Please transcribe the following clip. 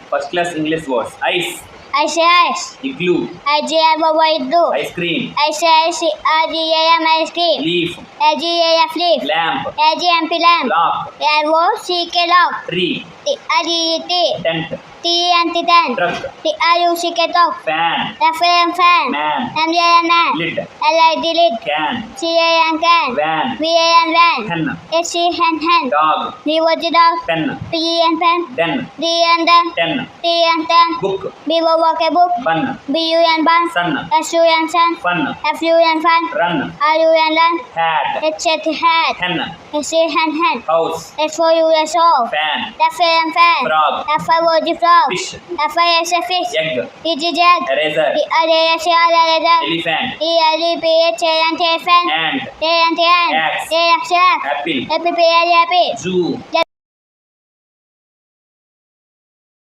First class English words. Ice. I say ice. Igloo. I-G-L-O-Y-do. Ice cream. I say I-C-R-G-A-M ice cream. Leaf. L-G-A-F leaf. Lamp. L-G-M-P lamp. Lock. L-O-C-K lock. Tree. T-R-E-E-T. Tent. T-E-N-T tent. Truck. T-R-U-C-K truck. Fan. F-A-N fan. Man. M-A-N man. Lid. L-I-D lid. Can. C-A-N can. Van. V-A-N van. Hen. H-E-N hen. Dog. D-O-G dog. Pen. P-E-N pen. Den. D-E-N den. Ten. T-E-N ten. Book. B-O-O-K book. Bun. B-U-N bun. Sun. S-U-N sun. Fun. F-U-N fun. Run. R-U-N run. Hat. H-A-T hat. Hen. S-A-N hen. House. S-O-U-S-O. Fan. F-A-N fan. Frog. F-I-O-G frog. Fish. F-I-S fish. Egg. E-G egg. Eraser. E-R-A-S-E-R eraser. Elephant. E-L-E-P-H-A-N-T fan. Ant. A-N-T ant. Axe. A-X axe. Apple. A-P-P-L-E happy. Zoo.